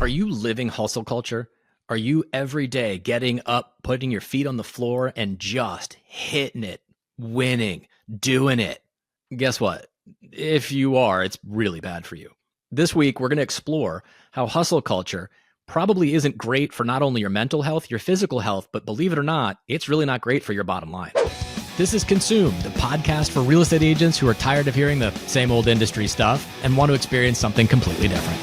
Are you living hustle culture? Are you every day getting up, putting your feet on the floor and just hitting it, winning, doing it? Guess what? If you are, it's really bad for you. This week, we're going to explore how hustle culture probably isn't great for not only your mental health, your physical health, but believe it or not, it's really not great for your bottom line. This is Consume, the podcast for real estate agents who are tired of hearing the same old industry stuff and want to experience something completely different.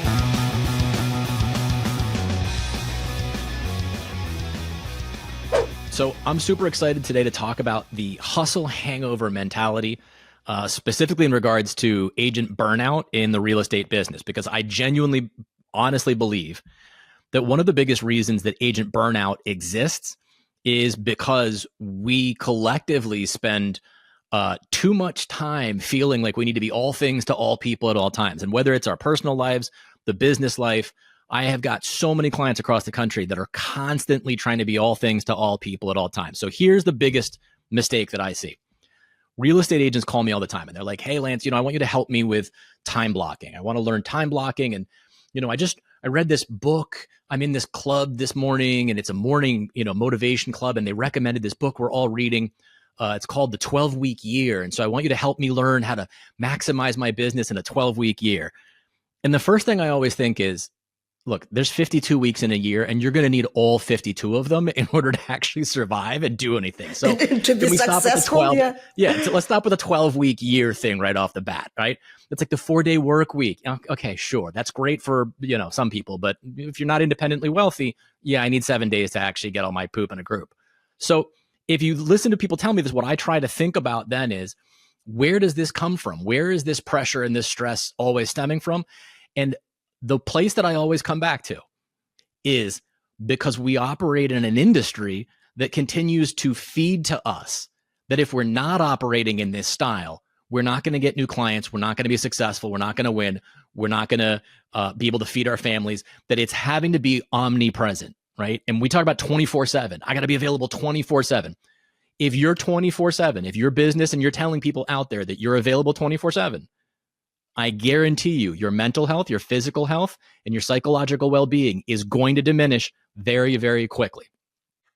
So I'm super excited today to talk about the hustle hangover mentality, specifically in regards to agent burnout in the real estate business, because I genuinely, honestly believe that one of the biggest reasons that agent burnout exists is because we collectively spend too much time feeling like we need to be all things to all people at all times. And whether it's our personal lives, the business life, I have got so many clients across the country that are constantly trying to be all things to all people at all times. So here's the biggest mistake that I see. Real estate agents call me all the time and they're like, hey, Lance, I want you to help me with time blocking. I want to learn time blocking. And, I read this book. I'm in this club this morning and it's a morning, motivation club. And they recommended this book we're all reading. It's called The 12-Week Year. And so I want you to help me learn how to maximize my business in a 12-week year. And the first thing I always think is, look, there's 52 weeks in a year and you're going to need all 52 of them in order to actually survive and do anything. So to be successful, so let's stop with a 12-week year thing right off the bat, right? It's like the 4-day work week. Okay, sure. That's great for, some people, but if you're not independently wealthy, I need 7 days to actually get all my poop in a group. So if you listen to people tell me this, what I try to think about then is, where does this come from? Where is this pressure and this stress always stemming from? And the place that I always come back to is because we operate in an industry that continues to feed to us that if we're not operating in this style, we're not going to get new clients. We're not going to be successful. We're not going to win. We're not going to be able to feed our families, that it's having to be omnipresent, right? And we talk about 24/7. I got to be available 24/7. If you're 24/7, if your business and you're telling people out there that you're available 24/7, I guarantee you, your mental health, your physical health, and your psychological well-being is going to diminish very, very quickly.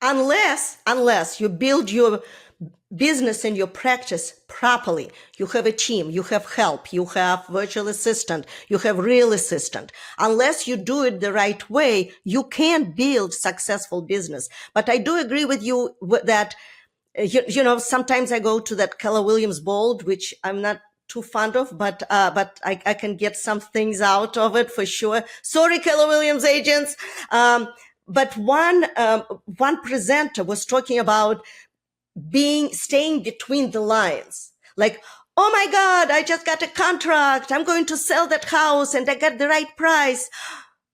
Unless you build your business and your practice properly. You have a team, you have help, you have virtual assistant, you have real assistant. Unless you do it the right way, you can't build successful business. But I do agree with you that, sometimes I go to that Keller Williams Bold, which I'm not too fond of, but I can get some things out of it for sure. Sorry, Keller Williams agents. But one presenter was talking about staying between the lines. Like, oh my God, I just got a contract. I'm going to sell that house and I got the right price.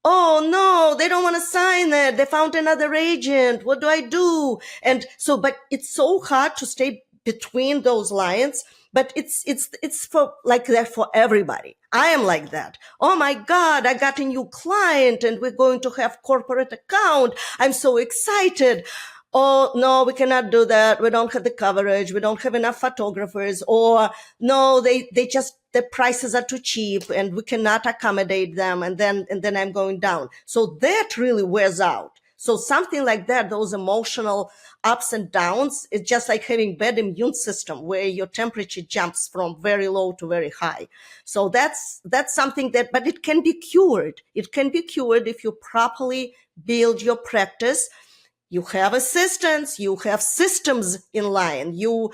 Oh no, they don't want to sign it. They found another agent. What do I do? And so, but it's so hard to stay between those lines. But it's for like that for everybody. I am like that. Oh my God, I got a new client and we're going to have corporate account. I'm so excited. Oh no, we cannot do that. We don't have the coverage. We don't have enough photographers. Or no, the prices are too cheap and we cannot accommodate them. And then I'm going down. So that really wears out. So something like that, those emotional ups and downs, it's just like having bad immune system where your temperature jumps from very low to very high. So that's something but it can be cured. It can be cured if you properly build your practice. You have assistants, you have systems in line, you,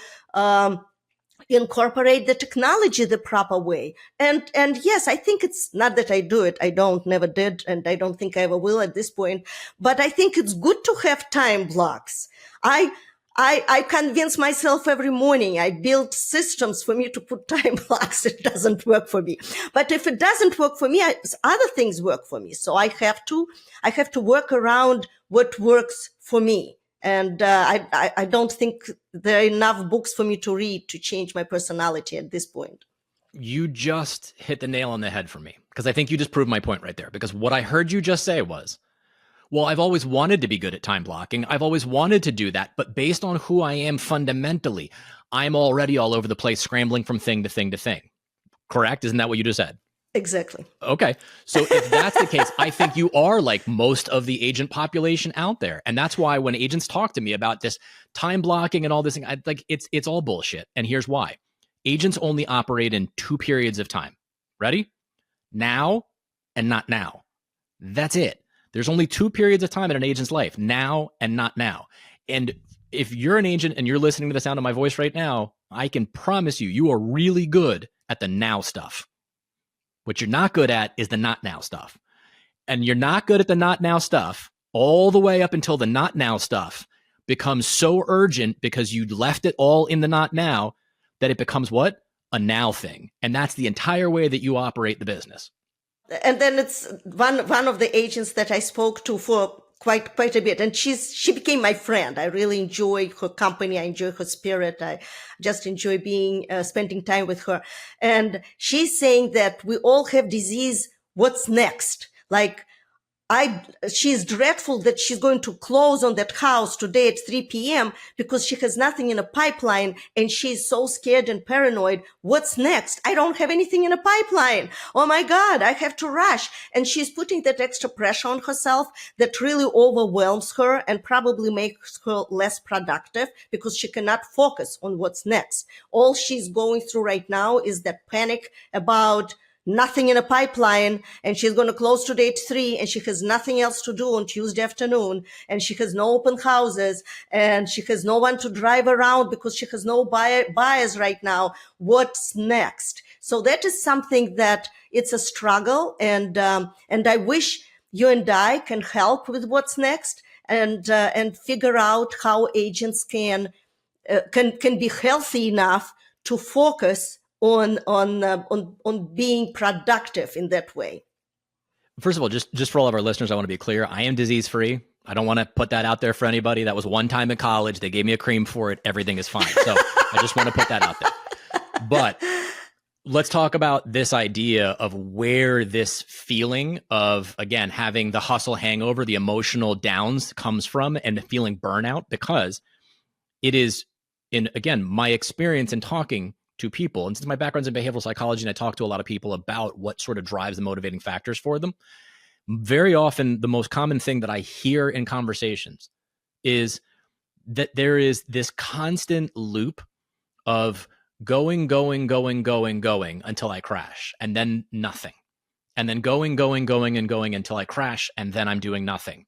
incorporate the technology the proper way. And yes, I think it's not that I do it. I never did. And I don't think I ever will at this point, but I think it's good to have time blocks. I convince myself every morning. I build systems for me to put time blocks. It doesn't work for me. But if it doesn't work for me, other things work for me. So I have to work around what works for me. And I don't think there are enough books for me to read to change my personality at this point. You just hit the nail on the head for me, because I think you just proved my point right there. Because what I heard you just say was, well, I've always wanted to be good at time blocking. I've always wanted to do that. But based on who I am fundamentally, I'm already all over the place, scrambling from thing to thing to thing. Correct? Isn't that what you just said? Exactly. Okay. So if that's the case, I think you are like most of the agent population out there. And that's why when agents talk to me about this time blocking and all this, it's all bullshit. And here's why. Agents only operate in 2 periods of time. Ready? Now and not now. That's it. There's only 2 periods of time in an agent's life, now and not now. And if you're an agent and you're listening to the sound of my voice right now, I can promise you, you are really good at the now stuff. What you're not good at is the not now stuff. And you're not good at the not now stuff all the way up until the not now stuff becomes so urgent because you left it all in the not now that it becomes what? A now thing. And that's the entire way that you operate the business. And then it's one of the agents that I spoke to for quite a bit, and she became my friend. I really enjoy her company. I enjoy her spirit. I just enjoy spending time with her. And she's saying that we all have disease. What's next? Like, she's dreadful that she's going to close on that house today at 3 p.m. because she has nothing in a pipeline, and she's so scared and paranoid. What's next? I don't have anything in a pipeline. Oh my God, I have to rush. And she's putting that extra pressure on herself that really overwhelms her and probably makes her less productive because she cannot focus on what's next. All she's going through right now is that panic about nothing in a pipeline, and she's going to close today at 3, and she has nothing else to do on Tuesday afternoon, and she has no open houses, and she has no one to drive around because she has no buyers right now. What's next? So that is something that it's a struggle, and I wish you and I can help with what's next and figure out how agents can be healthy enough to focus on being productive in that way. First of all, just for all of our listeners, I want to be clear. I am disease free. I don't want to put that out there for anybody. That was one time in college. They gave me a cream for it. Everything is fine. So I just want to put that out there. But let's talk about this idea of where this feeling of, again, having the hustle hangover, the emotional downs comes from, and feeling burnout, because it is, in, again, my experience in talking to people, and since my background's in behavioral psychology and I talk to a lot of people about what sort of drives the motivating factors for them, very often the most common thing that I hear in conversations is that there is this constant loop of going until I crash, and then nothing. And then going until I crash, and then I'm doing nothing.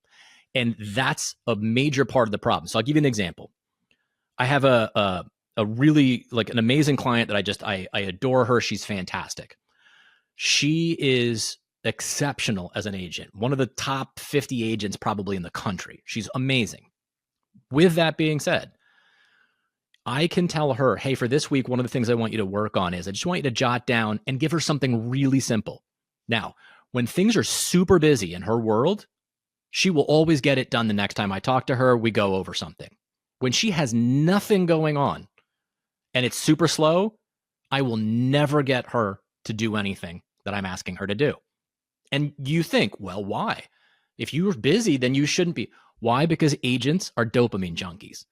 And that's a major part of the problem. So I'll give you an example. I have a really, like, an amazing client that I adore her. She's fantastic. She is exceptional as an agent. One of the top 50 agents probably in the country. She's amazing. With that being said, I can tell her, hey, for this week, one of the things I want you to work on is I just want you to jot down and give her something really simple. Now, when things are super busy in her world, she will always get it done the next time I talk to her. We go over something. When she has nothing going on and it's super slow, I will never get her to do anything that I'm asking her to do. And you think, well, why? If you're busy, then you shouldn't be. Why? Because agents are dopamine junkies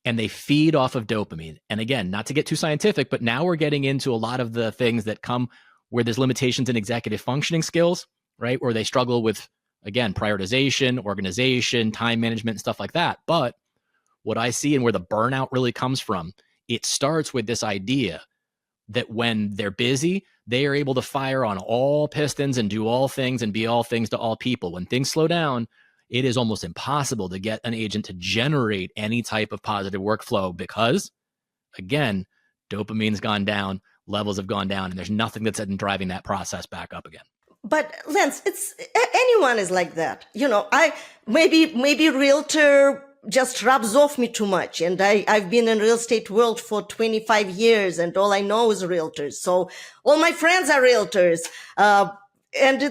and they feed off of dopamine. And again, not to get too scientific, but now we're getting into a lot of the things that come where there's limitations in executive functioning skills, right? Where they struggle with, again, prioritization, organization, time management, and stuff like that. But what I see and where the burnout really comes from, it starts with this idea that when they're busy, they are able to fire on all pistons and do all things and be all things to all people. When things slow down, it is almost impossible to get an agent to generate any type of positive workflow because, again, dopamine's gone down, levels have gone down, and there's nothing that's driving that process back up again. But Lance, anyone is like that. I maybe realtor just rubs off me too much. And I've been in real estate world for 25 years and all I know is realtors. So all my friends are realtors. And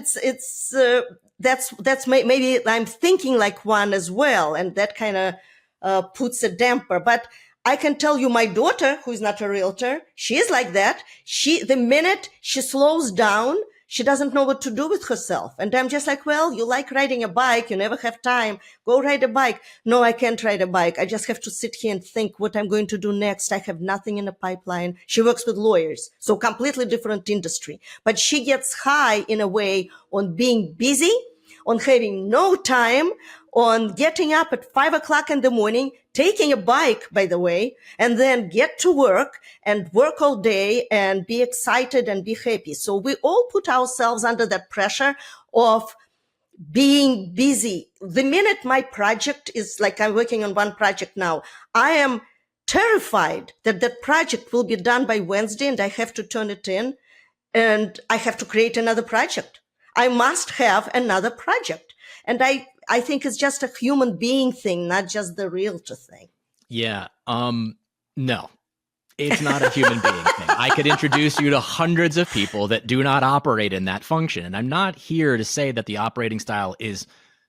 that's maybe I'm thinking like one as well. And that kind of puts a damper. But I can tell you my daughter, who is not a realtor, she is like that. The minute she slows down, she doesn't know what to do with herself. And I'm just like, well, you like riding a bike. You never have time. Go ride a bike. No, I can't ride a bike. I just have to sit here and think what I'm going to do next. I have nothing in the pipeline. She works with lawyers, so completely different industry. But she gets high in a way on being busy, on having no time, on getting up at 5 o'clock in the morning, taking a bike, by the way, and then get to work and work all day and be excited and be happy. So we all put ourselves under that pressure of being busy. The minute my project is like, I'm working on one project now, I am terrified that that project will be done by Wednesday and I have to turn it in and I have to create another project. I must have another project. And I think it's just a human being thing, not just the realtor thing. Yeah. No, it's not a human being thing. I could introduce you to hundreds of people that do not operate in that function. And I'm not here to say that the operating style is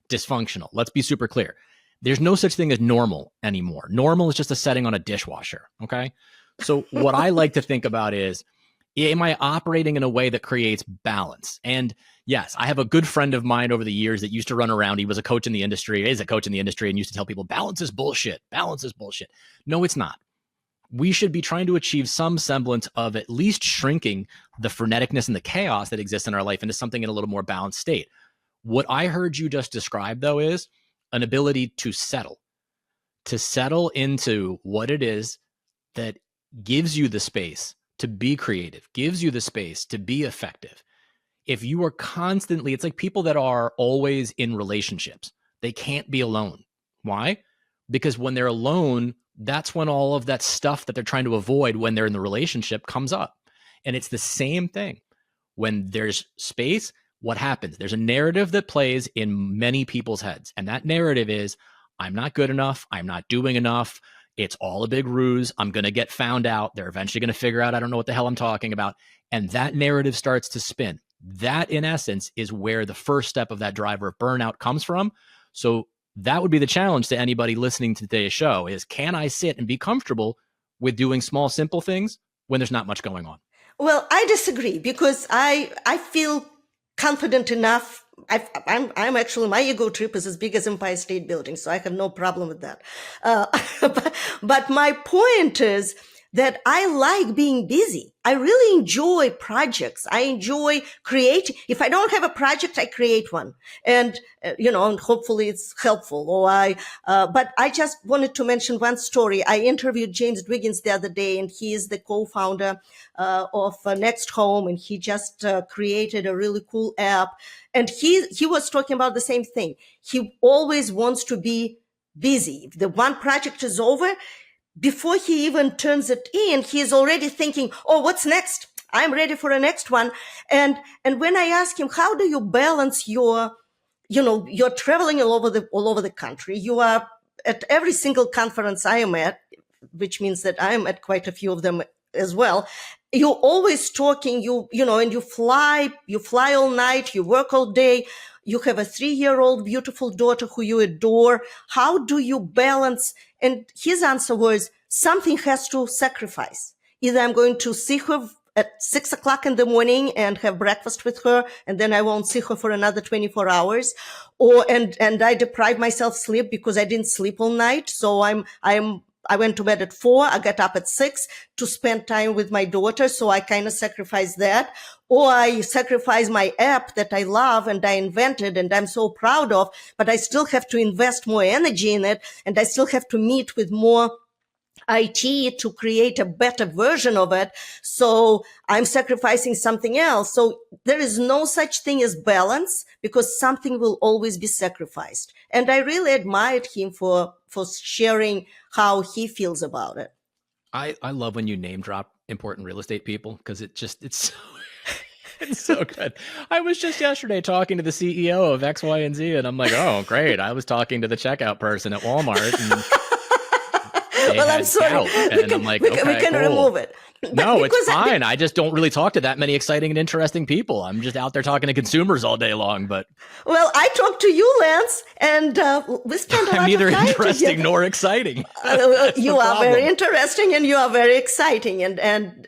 dysfunctional. Let's be super clear. There's no such thing as normal anymore. Normal is just a setting on a dishwasher. Okay. So what I like to think about is, am I operating in a way that creates balance? And yes, I have a good friend of mine over the years that used to run around. He was a coach in the industry, is a coach in the industry, and used to tell people, balance is bullshit. Balance is bullshit. No, it's not. We should be trying to achieve some semblance of at least shrinking the freneticness and the chaos that exists in our life into something in a little more balanced state. What I heard you just describe, though, is an ability to settle into what it is that gives you the space to be creative, gives you the space to be effective. If you are constantly, it's like people that are always in relationships. They can't be alone. Why? Because when they're alone, that's when all of that stuff that they're trying to avoid when they're in the relationship comes up. And it's the same thing. When there's space, what happens? There's a narrative that plays in many people's heads. And that narrative is, I'm not good enough. I'm not doing enough. It's all a big ruse. I'm going to get found out. They're eventually going to figure out I don't know what the hell I'm talking about. And that narrative starts to spin. That, in essence, is where the first step of that driver of burnout comes from. So that would be the challenge to anybody listening to today's show is, can I sit and be comfortable with doing small, simple things when there's not much going on? Well, I disagree because I feel confident enough. I'm actually, my ego trip is as big as Empire State Building, so I have no problem with that. But my point is that I like being busy. I really enjoy projects. I enjoy creating. If I don't have a project, I create one. And, and hopefully it's helpful. But I just wanted to mention one story. I interviewed James Dwiggins the other day, and he is the co-founder of Next Home, and he just created a really cool app. And he was talking about the same thing. He always wants to be busy. If the one project is over, before he even turns it in, he is already thinking, oh, what's next? I'm ready for the next one. And when I ask him, how do you balance you're traveling all over the country. You are at every single conference I am at, which means that I am at quite a few of them as well. You're always talking, and you fly all night, you work all day. You have a 3-year-old beautiful daughter who you adore. How do you balance? And his answer was, something has to sacrifice. Either I'm going to see her at 6 o'clock in the morning and have breakfast with her, and then I won't see her for another 24 hours. And I deprive myself sleep because I didn't sleep all night. So I went to bed at 4. I got up at 6 to spend time with my daughter. So I kind of sacrificed that. Or I sacrifice my app that I love and I invented and I'm so proud of, but I still have to invest more energy in it. And I still have to meet with more IT to create a better version of it. So I'm sacrificing something else. So there is no such thing as balance because something will always be sacrificed. And I really admired him for sharing how he feels about it. I love when you name drop important real estate people because it's so good. I was just yesterday talking to the CEO of X, Y, and Z, and I'm like, oh, great. I was talking to the checkout person at Walmart. And they Well, I'm had sorry. gout. And I'm like, We okay, can cool. remove it. But No, it's because fine. I just don't really talk to that many exciting and interesting people. I'm just out there talking to consumers all day long. But well, I talked to you, Lance, and we spent a I'm lot neither of time interesting together. nor exciting. That's You the are very problem. interesting and you are very exciting, and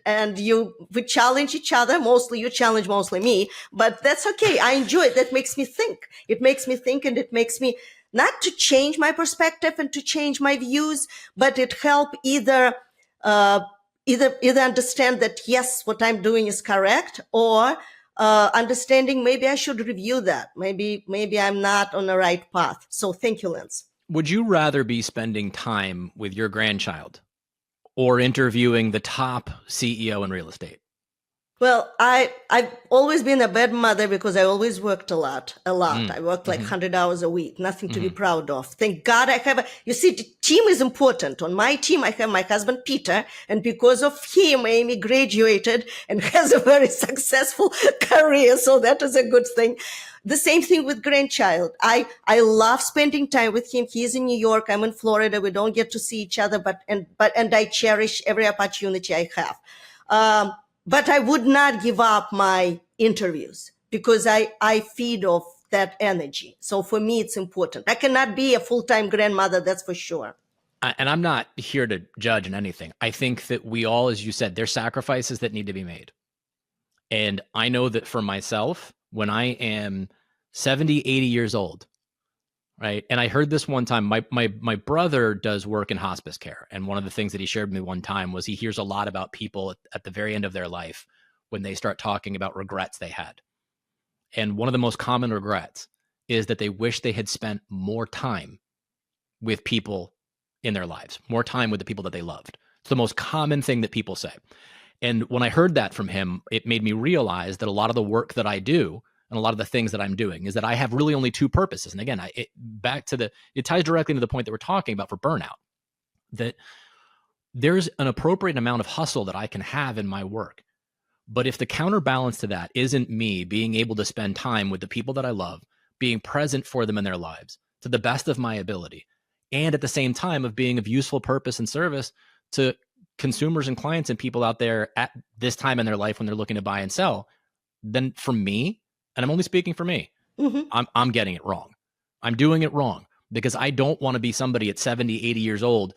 we challenge each other. Mostly you challenge mostly me, but that's okay. I enjoy it. That makes me think. It makes me think, and it makes me not to change my perspective and to change my views, but it help uh, either understand that yes, what I'm doing is correct, or understanding maybe I should review that. Maybe I'm not on the right path. So thank you, Lance. Would you rather be spending time with your grandchild or interviewing the top CEO in real estate? Well, I've always been a bad mother because I always worked a lot. I worked like 100 hours a week, nothing to be proud of. Thank God I have you see, the team is important. On my team, I have my husband, Peter, and because of him, Amy graduated and has a very successful career. So that is a good thing. The same thing with grandchild. I love spending time with him. He's in New York. I'm in Florida. We don't get to see each other, but I cherish every opportunity I have. But I would not give up my interviews because I feed off that energy. So for me, it's important. I cannot be a full-time grandmother, that's for sure. And I'm not here to judge in anything. I think that we all, as you said, there's sacrifices that need to be made. And I know that for myself, when I am 70, 80 years old, right? And I heard this one time, my brother does work in hospice care. And one of the things that he shared with me one time was he hears a lot about people at the very end of their life when they start talking about regrets they had. And one of the most common regrets is that they wish they had spent more time with people in their lives, more time with the people that they loved. It's the most common thing that people say. And when I heard that from him, it made me realize that a lot of the work that I do and a lot of the things that I'm doing is that I have really only two purposes. And again, it ties directly into the point that we're talking about for burnout, that there's an appropriate amount of hustle that I can have in my work. But if the counterbalance to that isn't me being able to spend time with the people that I love, being present for them in their lives to the best of my ability, and at the same time of being of useful purpose and service to consumers and clients and people out there at this time in their life when they're looking to buy and sell, then for me, and I'm only speaking for me, I'm getting it wrong. I'm doing it wrong because I don't want to be somebody at 70, 80 years old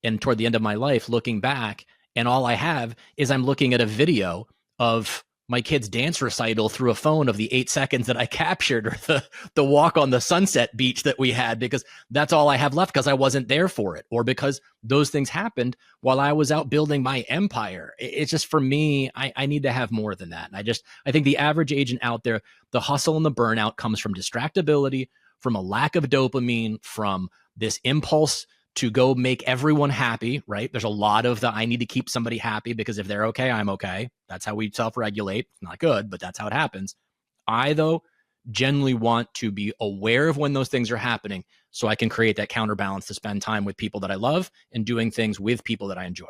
and toward the end of my life looking back and all I have is I'm looking at a video of my kid's dance recital through a phone of the 8 seconds that I captured or the walk on the sunset beach that we had because that's all I have left because I wasn't there for it or because those things happened while I was out building my empire. It's just for me, I need to have more than that. And I think the average agent out there, the hustle and the burnout comes from distractibility, from a lack of dopamine, from this impulse to go make everyone happy, right? There's a lot of I need to keep somebody happy because if they're okay, I'm okay. That's how we self-regulate. It's not good, but that's how it happens. I, though, generally want to be aware of when those things are happening so I can create that counterbalance to spend time with people that I love and doing things with people that I enjoy.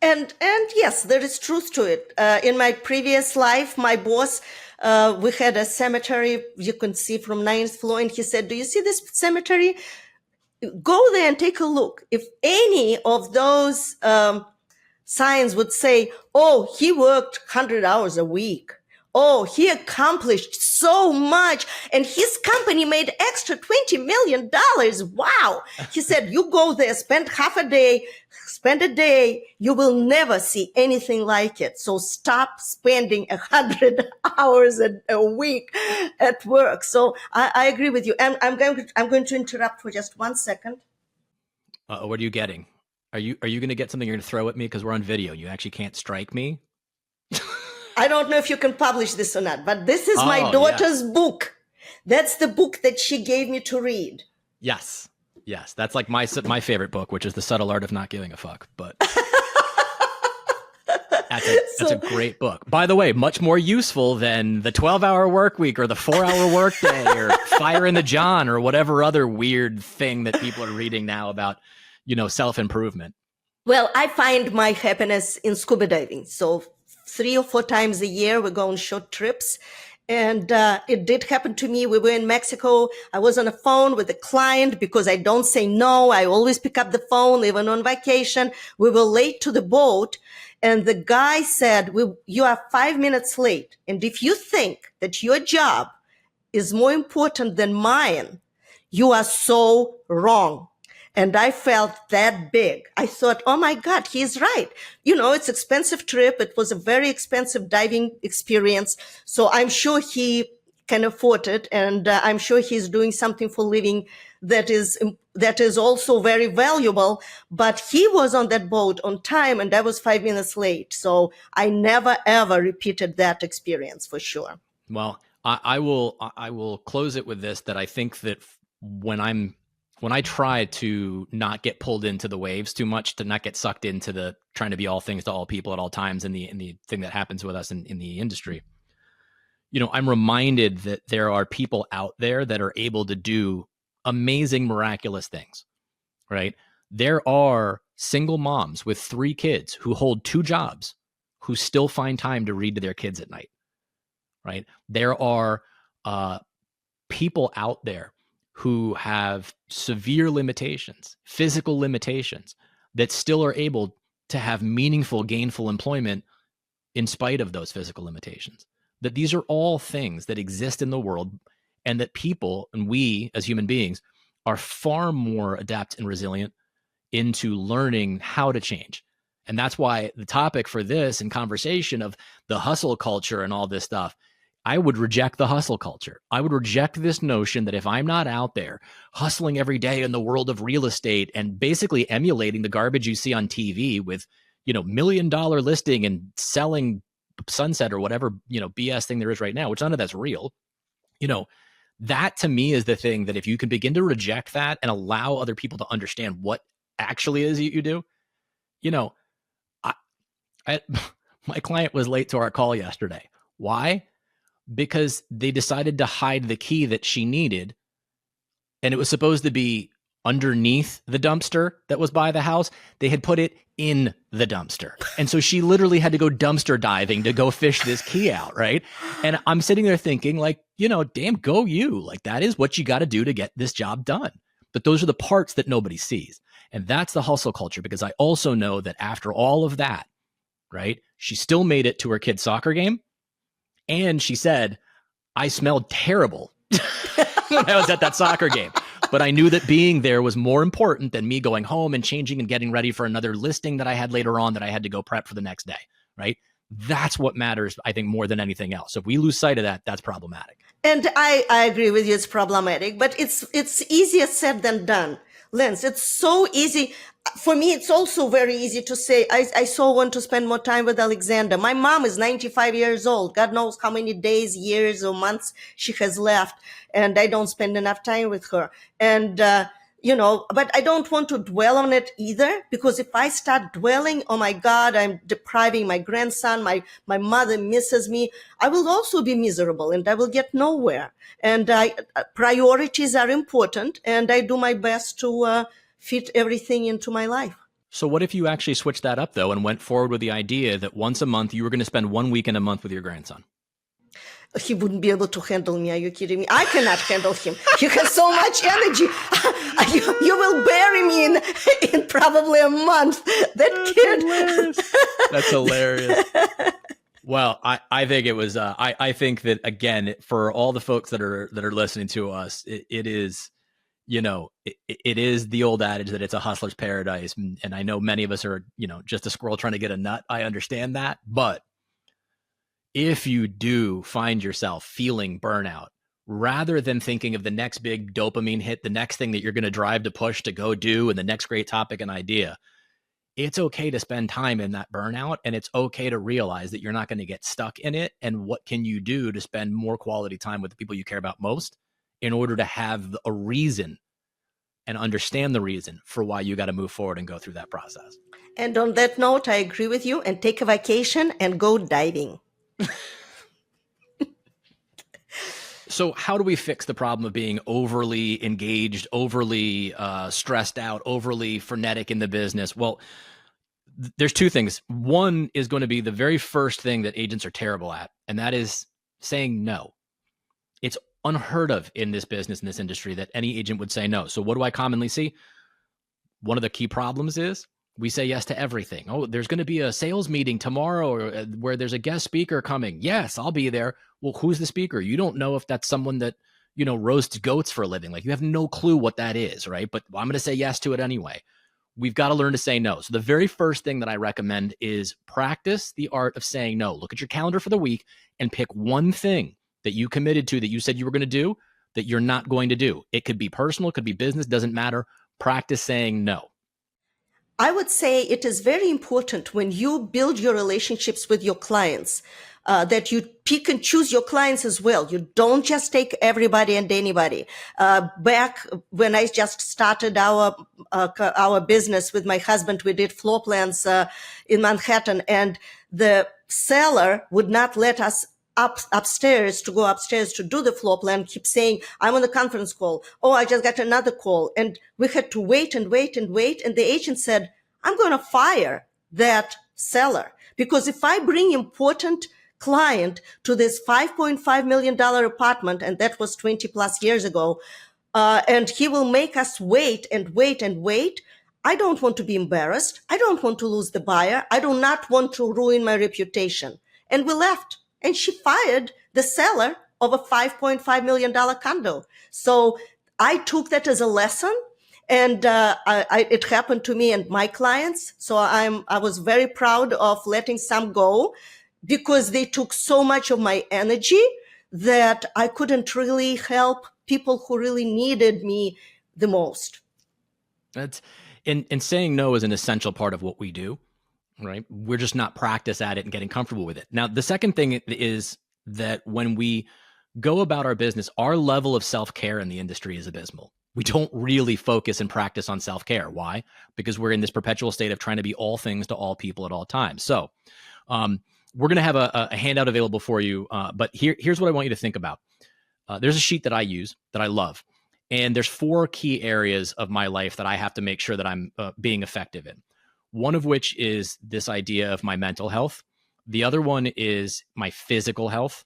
And yes, there is truth to it. In my previous life, my boss, we had a cemetery you can see from 9th floor, and he said, "Do you see this cemetery? Go there and take a look. If any of those signs would say, oh, he worked 100 hours a week. Oh, he accomplished so much and his company made extra $20 million. Wow." He said, you go there, spend a day, you will never see anything like it. So stop spending 100 hours a week at work. So I agree with you. And I'm going to interrupt for just 1 second. What are you getting? Are you going to get something you're going to throw at me because we're on video? You actually can't strike me? I don't know if you can publish this or not, but this is my daughter's book. That's the book that she gave me to read. Yes. That's like my favorite book, which is The Subtle Art of Not Giving a Fuck. But that's a great book. By the way, much more useful than the 12-hour work week or the 4-hour work day or Fire in the John or whatever other weird thing that people are reading now about, self-improvement. Well, I find my happiness in scuba diving. So 3 or 4 times a year, we go on short trips. And it did happen to me. We were in Mexico. I was on the phone with a client because I don't say no. I always pick up the phone, even on vacation. We were late to the boat. And the guy said, you are 5 minutes late. And if you think that your job is more important than mine, you are so wrong. And I felt that big. I thought, oh my God, he's right. It's expensive trip. It was a very expensive diving experience. So I'm sure he can afford it. And I'm sure he's doing something for living that is also very valuable. But he was on that boat on time and I was 5 minutes late. So I never, ever repeated that experience for sure. Well, I will close it with this, that I think that when I try to not get pulled into the waves too much, to not get sucked into the trying to be all things to all people at all times in the thing that happens with us in the industry, I'm reminded that there are people out there that are able to do amazing, miraculous things, right? There are single moms with 3 kids who hold 2 jobs who still find time to read to their kids at night, right? There are people out there who have severe limitations, physical limitations, that still are able to have meaningful, gainful employment in spite of those physical limitations. That these are all things that exist in the world, and that people, and we as human beings, are far more adept and resilient into learning how to change. And that's why the topic for this and conversation of the hustle culture and all this stuff, I would reject the hustle culture. I would reject this notion that if I'm not out there hustling every day in the world of real estate and basically emulating the garbage you see on TV with, $1 million listing and selling sunset or whatever, BS thing there is right now, which none of that's real, that to me is the thing that if you can begin to reject that and allow other people to understand what actually is you do, my client was late to our call yesterday. Why? Because they decided to hide the key that she needed, and it was supposed to be underneath the dumpster that was by the house. They had put it in the dumpster. And so she literally had to go dumpster diving to go fish this key out, right? And I'm sitting there thinking like, damn, go you. Like, that is what you got to do to get this job done. But those are the parts that nobody sees. And that's the hustle culture, because I also know that after all of that, right, she still made it to her kid's soccer game. And she said, I smelled terrible when I was at that soccer game. But I knew that being there was more important than me going home and changing and getting ready for another listing that I had later on that I had to go prep for the next day, right? That's what matters, I think, more than anything else. So if we lose sight of that, that's problematic. And I agree with you, it's problematic, but it's easier said than done. Lance, it's so easy. For me, it's also very easy to say, I so want to spend more time with Alexander. My mom is 95 years old. God knows how many days, years, or months she has left. And I don't spend enough time with her. And, but I don't want to dwell on it either, because if I start dwelling, oh my God, I'm depriving my grandson, my mother misses me, I will also be miserable and I will get nowhere. And priorities are important, and I do my best to fit everything into my life. So what if you actually switched that up, though, and went forward with the idea that once a month you were going to spend 1 weekend a month with your grandson? He wouldn't be able to handle me. Are you kidding me? I cannot handle him. He has so much energy. You will bury me in probably a month. That kid. Hilarious. That's hilarious. Well, I think it was. I think that, again, for all the folks that are listening to us, it is. It is the old adage that it's a hustler's paradise. And I know many of us are, just a squirrel trying to get a nut. I understand that. But if you do find yourself feeling burnout, rather than thinking of the next big dopamine hit, the next thing that you're going to drive to push to go do, and the next great topic and idea, it's okay to spend time in that burnout. And it's okay to realize that you're not going to get stuck in it. And what can you do to spend more quality time with the people you care about most, in order to have a reason and understand the reason for why you got to move forward and go through that process. And on that note, I agree with you, and take a vacation and go diving. So how do we fix the problem of being overly engaged, overly stressed out, overly frenetic in the business? Well, there's 2 things. One is going to be the very first thing that agents are terrible at, and that is saying no. It's unheard of in this business, in this industry, that any agent would say no. So what do I commonly see? One of the key problems is we say yes to everything. Oh, there's going to be a sales meeting tomorrow where there's a guest speaker coming. Yes, I'll be there. Well, who's the speaker? You don't know if that's someone that, roasts goats for a living. Like, you have no clue what that is, right? But I'm going to say yes to it anyway. We've got to learn to say no. So the very first thing that I recommend is practice the art of saying no. Look at your calendar for the week and pick one thing that you committed to, that you said you were going to do, that you're not going to do. It could be personal, it could be business, doesn't matter. Practice saying no. I would say it is very important when you build your relationships with your clients that you pick and choose your clients as well. You don't just take everybody and anybody. Back when I just started our business with my husband, we did floor plans in Manhattan, and the seller would not let us upstairs to do the floor plan, keep saying, I'm on a conference call. Oh, I just got another call. And we had to wait and wait and wait. And the agent said, I'm going to fire that seller, because if I bring important client to this $5.5 million apartment, and that was 20 plus years ago, and he will make us wait and wait and wait, I don't want to be embarrassed. I don't want to lose the buyer. I do not want to ruin my reputation. And we left. And she fired the seller of a $5.5 million condo. So I took that as a lesson, and it happened to me and my clients. So I was very proud of letting some go, because they took so much of my energy that I couldn't really help people who really needed me the most. That's and saying no is an essential part of what we do. Right? We're just not practiced at it and getting comfortable with it. Now, the second thing is that when we go about our business, our level of self-care in the industry is abysmal. We don't really focus and practice on self-care. Why? Because we're in this perpetual state of trying to be all things to all people at all times. So we're going to have a handout available for you. But here's what I want you to think about. There's a sheet that I use that I love. And there's 4 key areas of my life that I have to make sure that I'm being effective in. One of which is this idea of my mental health. The other one is my physical health.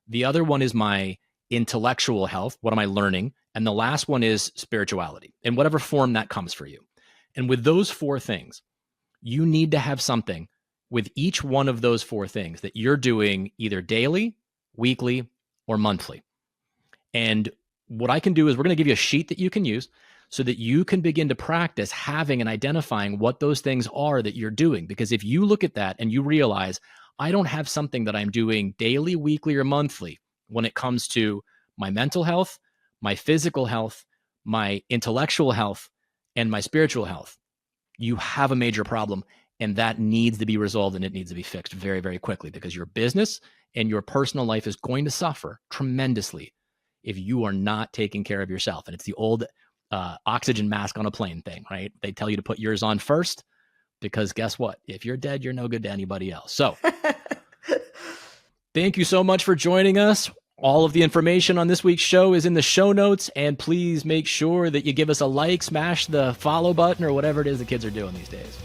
The other one is my intellectual health. What am I learning? And the last one is spirituality, in whatever form that comes for you. And with those 4 things, you need to have something with each one of those 4 things that you're doing either daily, weekly, or monthly. And what I can do is we're going to give you a sheet that you can use so that you can begin to practice having and identifying what those things are that you're doing. Because if you look at that and you realize, I don't have something that I'm doing daily, weekly, or monthly when it comes to my mental health, my physical health, my intellectual health, and my spiritual health, you have a major problem. And that needs to be resolved, and it needs to be fixed very, very quickly, because your business and your personal life is going to suffer tremendously if you are not taking care of yourself. And it's the old oxygen mask on a plane thing, right? They tell you to put yours on first, because guess what? If you're dead, you're no good to anybody else. So thank you so much for joining us. All of the information on this week's show is in the show notes, and please make sure that you give us a like, smash the follow button, or whatever it is the kids are doing these days.